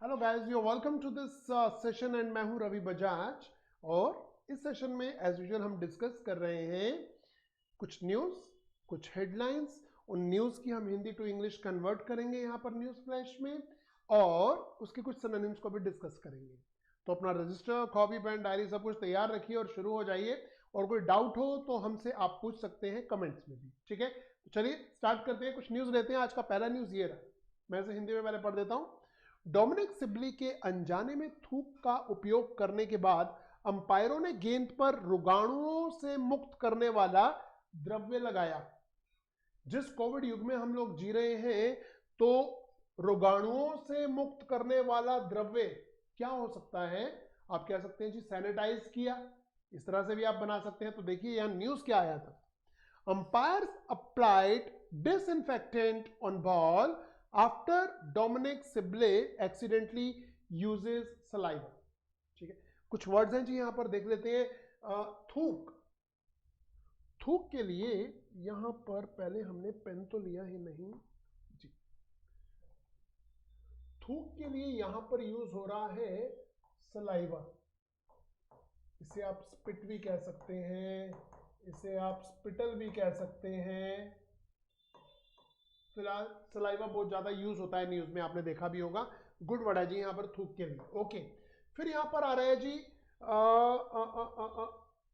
Hello guys, you welcome to this session and मैं हूं रवि बजाज। और इस सेशन में एज यूजुअल हम डिस्कस कर रहे हैं कुछ न्यूज़, कुछ हेडलाइंस। उन न्यूज़ की हम हिंदी टू इंग्लिश कन्वर्ट करेंगे यहाँ पर न्यूज़ फ्लैश में, और उसके कुछ सिनोनिम्स को भी डिस्कस करेंगे। तो अपना रजिस्टर, कॉपी, पेन, डायरी सब कुछ तैयार रखिए और शुरू हो जाइए। और कोई डाउट हो तो हमसे आप पूछ सकते हैं कमेंट्स में भी, ठीक है। तो चलिए स्टार्ट करते हैं, कुछ न्यूज़ लेते हैं। आज का पहला न्यूज़ ये रहा, मैं इसे हिंदी में पहले पढ़ देता हूँ। डोमिनिक सिबली के अनजाने में थूक का उपयोग करने के बाद अंपायरों ने गेंद पर रोगाणुओं से मुक्त करने वाला द्रव्य लगाया। जिस कोविड युग में हम लोग जी रहे हैं, तो रोगाणुओं से मुक्त करने वाला द्रव्य क्या हो सकता है? आप कह सकते हैं जी सैनिटाइज किया, इस तरह से भी आप बना सकते हैं। तो देखिए यहां न्यूज क्या आया था। Umpires applied disinfectant on ball after Dominic Sibley accidentally uses saliva। ठीक है, कुछ वर्ड्स हैं जी यहां पर देख लेते हैं। थूक, थूक के लिए यहां पर पहले हमने पेन तो लिया ही नहीं जी। थूक के लिए यहां पर यूज हो रहा है सलाइवा। इसे आप स्पिट भी कह सकते हैं, इसे आप स्पिटल भी कह सकते हैं। फिलहाल सलाइवा बहुत ज्यादा यूज होता है न्यूज में, आपने देखा भी होगा। गुड वर्ड है जी यहां पर थूक के लिए। ओके, फिर यहां पर आ रहा है जी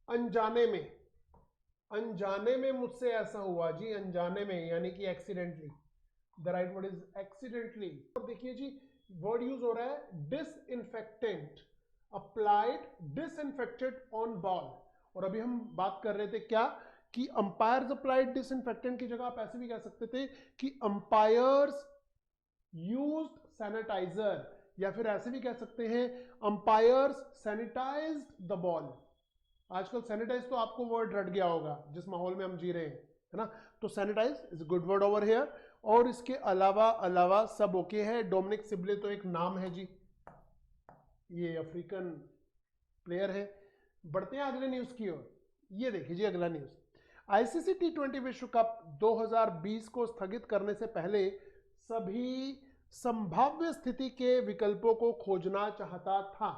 अनजाने में। अनजाने में मुझसे ऐसा हुआ जी, अनजाने में यानी कि accidentally. The right word is accidentally. और देखिए जी वर्ड यूज हो रहा है disinfectant, applied disinfected on ball. और अभी हम बात कर रहे थे क्या कि अंपायर्स अप्लाइड डिसइंफेक्टेंट की जगह आप ऐसे भी कह सकते थे कि अंपायर्स यूज्ड सैनिटाइजर, या फिर ऐसे भी कह सकते हैं अंपायर्स सैनिटाइज्ड द बॉल। आजकल सैनिटाइज तो आपको वर्ड रट गया होगा जिस माहौल में हम जी रहे हैं, है ना। तो sanitise is good word over here. और इसके अलावा अलावा सब ओके है। डोमिनिक सिबले तो एक नाम है जी, ये अफ्रीकन प्लेयर है। बढ़ते हैं अगले न्यूज की ओर। ये देखिए जी अगला न्यूज। आईसीसी टी20 विश्व कप 2020 को स्थगित करने से पहले सभी संभाव्य स्थिति के विकल्पों को खोजना चाहता था।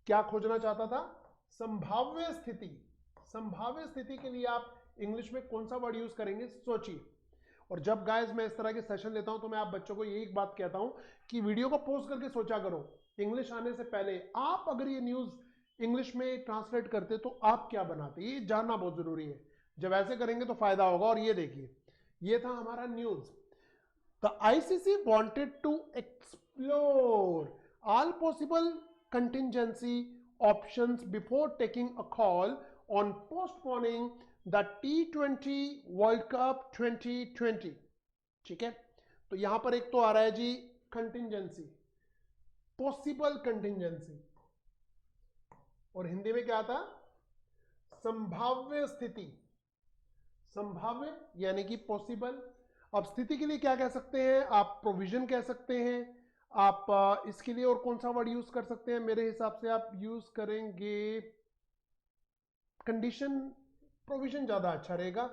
क्या खोजना चाहता था? संभाव्य स्थिति। संभाव्य स्थिति के लिए आप इंग्लिश में कौन सा वर्ड यूज करेंगे, सोचिए। और जब गाइस मैं इस तरह के सेशन लेता हूं तो मैं आप बच्चों को यही बात कहता हूं कि वीडियो को पॉज करके सोचा करो। इंग्लिश आने से पहले आप अगर ये न्यूज इंग्लिश में ट्रांसलेट करते तो आप क्या बनाते, ये जानना बहुत जरूरी है। जब ऐसे करेंगे तो फायदा होगा। और ये देखिए, ये था हमारा news. The ICC wanted to explore all possible contingency options before taking a call on postponing the T20 World Cup 2020। ठीक है, तो यहां पर एक तो आ रहा है जी कंटिंजेंसी, पॉसिबल कंटिंजेंसी, और हिंदी में क्या था? संभाव्य स्थिति। संभाव्य यानी कि पॉसिबल। अब स्थिति के लिए क्या कह सकते हैं आप? प्रोविजन कह सकते हैं आप। इसके लिए और कौन सा वर्ड यूज कर सकते हैं? मेरे हिसाब से आप यूज करेंगे कंडीशन। प्रोविजन ज्यादा अच्छा रहेगा,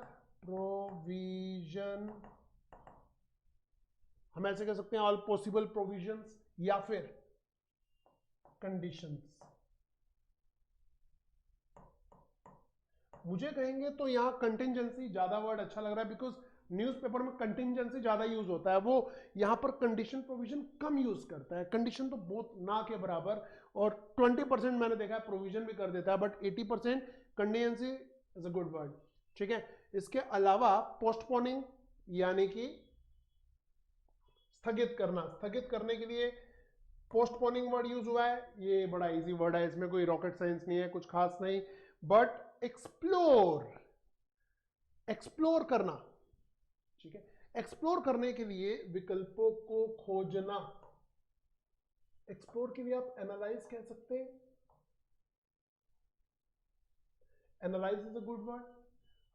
प्रोविजन। हम ऐसे कह सकते हैं ऑल पॉसिबल प्रोविजंस, या फिर कंडीशंस। मुझे कहेंगे तो यहां कंटिंजेंसी ज्यादा वर्ड अच्छा लग रहा है, बिकॉज न्यूज़पेपर में कंटिंजेंसी ज्यादा यूज होता है। वो यहां पर कंडीशन प्रोविजन कम यूज करता है। कंडीशन तो बहुत ना के बराबर, और 20% मैंने देखा है प्रोविजन भी कर देता है, but 80% contingency is a good word. ठीक है, इसके अलावा पोस्टपोनिंग यानी कि स्थगित करना। स्थगित करने के लिए पोस्टपोनिंग वर्ड यूज हुआ है। ये बड़ा इजी वर्ड है, इसमें कोई रॉकेट साइंस नहीं है, कुछ खास नहीं। बट एक्सप्लोर, एक्सप्लोर करना। ठीक है, एक्सप्लोर करने के लिए विकल्पों को खोजना। एक्सप्लोर के लिए आप एनालाइज कह सकते हैं। Analyse is a good word.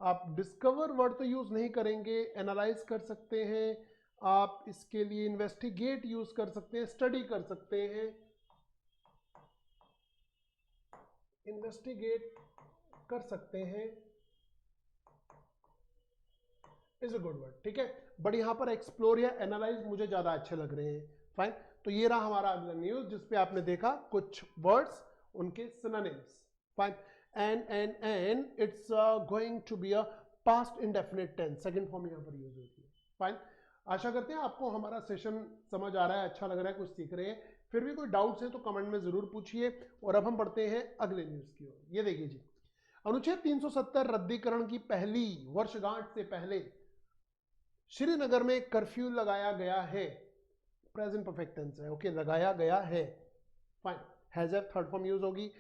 आप डिस्कवर वर्ड तो यूज नहीं करेंगे, एनालाइज कर सकते हैं आप। इसके लिए इन्वेस्टिगेट यूज कर सकते हैं, स्टडी कर सकते हैं। इन्वेस्टिगेट कर सकते हैं इज अ गुड वर्ड। ठीक है, बट यहां पर एक्सप्लोर या एनालाइज मुझे ज्यादा अच्छे लग रहे हैं। फाइन, तो ये रहा हमारा अगला न्यूज जिसपे आपने देखा कुछ वर्ड्स उनके synonyms. Fine, and it's going to be a past indefinite tense, second form यहां पर यूज होती है। फाइन, आशा करते हैं आपको हमारा सेशन समझ आ रहा है, अच्छा लग रहा है, कुछ सीख रहे हैं। फिर भी कोई डाउट्स है तो कमेंट में जरूर पूछिए। और अब हम बढ़ते हैं अगले न्यूज की ओर। ये देखिए जी, अनुच्छेद 370 रद्दीकरण की पहली वर्षगांठ से पहले श्रीनगर में कर्फ्यू लगाया गया है। प्रेजेंट परफेक्ट टेंस है, ओके, लगाया गया है। Fine, has have third form use होगी।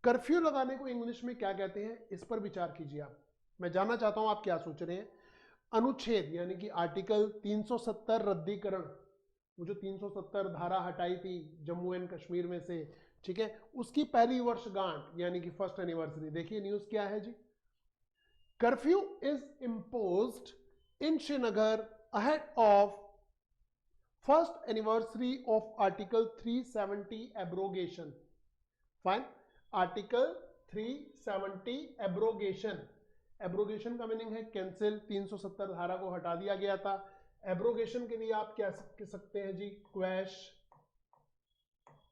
कर्फ्यू लगाने को इंग्लिश में क्या कहते हैं, इस पर विचार कीजिए आप। मैं जानना चाहता हूं आप क्या सोच रहे हैं। अनुच्छेद यानी कि आर्टिकल 370 रद्दीकरण, वो जो 370 धारा हटाई थी जम्मू एंड कश्मीर में से, ठीक है, उसकी पहली वर्षगांठ यानी कि फर्स्ट एनिवर्सरी। देखिए न्यूज क्या है जी, curfew is imposed in Srinagar ahead of first anniversary of article 370 abrogation. Fine, article 370 abrogation. Abrogation का मीनिंग है कैंसिल, 370 धारा को हटा दिया गया था। एब्रोगेशन के लिए आप क्या कह सकते हैं जी, क्वैश,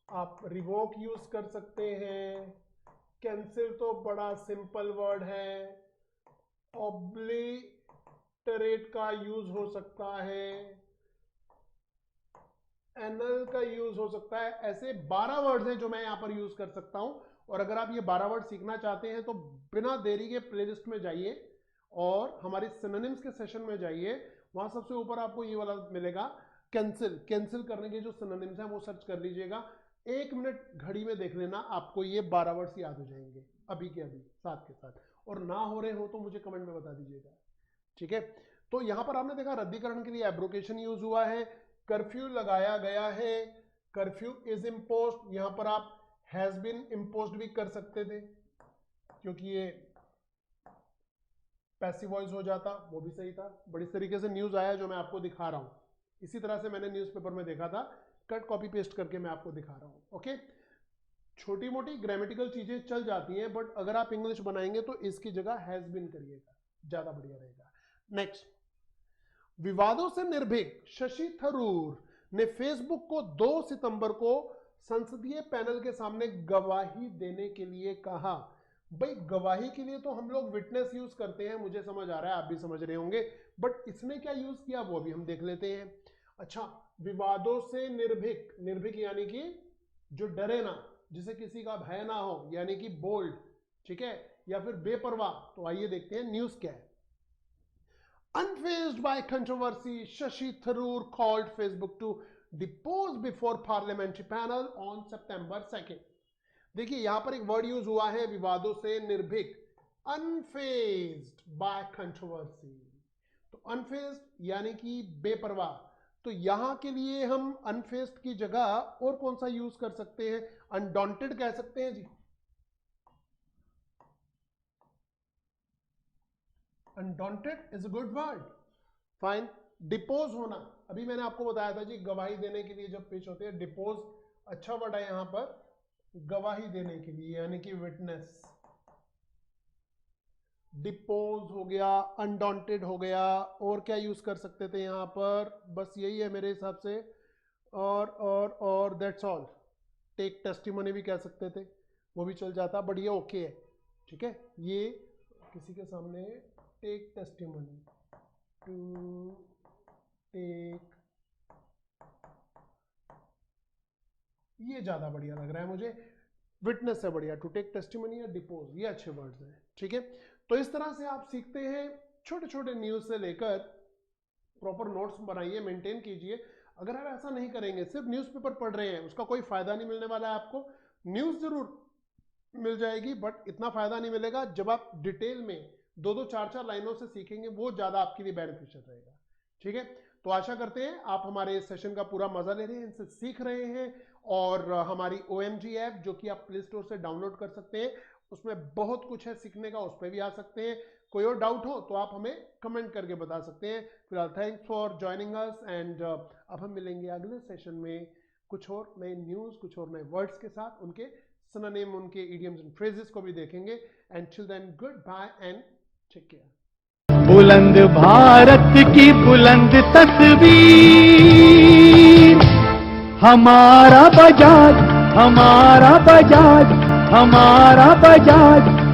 आप रिवोक यूज कर सकते हैं। कैंसिल तो बड़ा सिंपल वर्ड है। ऑब्लिटरेट का यूज हो सकता है, एनल का यूज हो सकता है। ऐसे 12 वर्ड्स हैं जो मैं यहां पर यूज कर सकता हूं। और अगर आप ये 12 वर्ड सीखना चाहते हैं तो बिना देरी के प्लेलिस्ट में जाइए और हमारे सिनोनिम्स के सेशन में जाइए। वहां सबसे ऊपर आपको ये वाला मिलेगा, कैंसिल। कैंसिल करने के जो सिनोनिम्स हैं वो सर्च कर लीजिएगा। 1 मिनट घड़ी में देख लेना, आपको ये 12 वर्ड्स याद हो जाएंगे अभी के अभी साथ के साथ। और ना हो रहे हो तो मुझे कमेंट में बता दीजिएगा, ठीक है। तो यहां पर आपने देखा रद्दीकरण के लिए एब्रोगेशन यूज हुआ है, कर्फ्यू लगाया गया है, कर्फ्यू इज इम्पोज्ड। यहां पर आप हैज बीन इम्पोज्ड भी कर सकते थे क्योंकि ये पैसिव वॉइस हो जाता, वो भी सही था। बड़ी तरीके से न्यूज आया जो मैं आपको दिखा रहा हूं, इसी तरह से मैंने न्यूज़पेपर में देखा था, कट कॉपी पेस्ट करके मैं आपको दिखा रहा हूं। ओके, छोटी मोटी ग्रामेटिकल चीजें चल जाती हैं, बट अगर आप इंग्लिश बनाएंगे तो इसकी जगह हैज बीन करिएगा, ज्यादा बढ़िया रहेगा। नेक्स्ट, विवादों से निर्भीक शशि थरूर ने फेसबुक को 2 सितंबर को संसदीय पैनल के सामने गवाही देने के लिए कहा। भाई गवाही के लिए तो हम लोग विटनेस यूज करते हैं, मुझे समझ आ रहा है, आप भी समझ रहे होंगे, बट इसने क्या यूज किया वो भी हम देख लेते हैं। अच्छा, विवादों से निर्भीक, निर्भीक यानी कि जो डरे ना, जिसे किसी का भय ना हो, यानी कि बोल्ड, ठीक है, या फिर बेपरवाह। तो आइए देखते हैं न्यूज क्या है। Unfazed by controversy, Shashi Tharoor called Facebook to depose before parliamentary panel on September 2nd. देखिए यहां पर एक वर्ड यूज हुआ है, विवादों से निर्भीक, अनफेज्ड बाय कंट्रोवर्सी। तो अनफेज्ड यानी कि बेपरवाह, तो यहां के लिए हम अनफेज्ड की जगह और कौन सा यूज कर सकते हैं, अनडॉन्टेड कह सकते हैं जी। Undaunted is a good word. Fine, depose होना, अभी मैंने आपको बताया था जी, गवाही देने के लिए जब पेश होते हैं, डिपोज अच्छा वर्ड है यहां पर, गवाही देने के लिए यानी कि विटनेस। डिपोज हो गया, अनडॉन्टेड हो गया, और क्या यूज कर सकते थे यहां पर, बस यही है मेरे हिसाब से, और दैट्स ऑल। टेक टेस्टिमनी भी कह सकते थे, वो भी चल जाता, बट ये ओके है, ठीक है। ये किसी के सामने टेक टेस्टिमनी, टू टेक, ये ज्यादा बढ़िया लग रहा है मुझे, विटनेस से बढ़िया टू टेक टेस्टिमनी या डिपोज, ये अच्छे वर्ड्स हैं, ठीक है। तो इस तरह से आप सीखते हैं, छोटे छोटे न्यूज से लेकर प्रॉपर नोट्स बनाइए, मेंटेन कीजिए। अगर आप ऐसा नहीं करेंगे, सिर्फ न्यूज़पेपर पढ़ रहे हैं, उसका कोई फायदा नहीं मिलने वाला है आपको। न्यूज जरूर मिल जाएगी बट इतना फायदा नहीं मिलेगा। जब आप डिटेल में 2-2, 4-4 लाइनों से सीखेंगे, वो ज्यादा आपके लिए बेनिफिशियल रहेगा, ठीक है। तो आशा करते हैं आप हमारे इस सेशन का पूरा मजा ले रहे हैं, इनसे सीख रहे हैं। और हमारी OMG ऐप जो कि आप प्ले स्टोर से डाउनलोड कर सकते हैं, उसमें बहुत कुछ है सीखने का, उस पर भी आ सकते हैं। कोई और डाउट हो तो आप हमें कमेंट करके बता सकते हैं। फिलहाल thanks for joining us, and अब हम मिलेंगे अगले सेशन में कुछ और नए न्यूज, कुछ और नए वर्ड्स के साथ, उनके सिनोनिम, उनके इडियम्स एंड फ्रेजेस को भी देखेंगे। And till then good bye and take care. बुलंद भारत की बुलंद तस्वीर हमारा बजाज, हमारा बजाज, हमारा बजाज।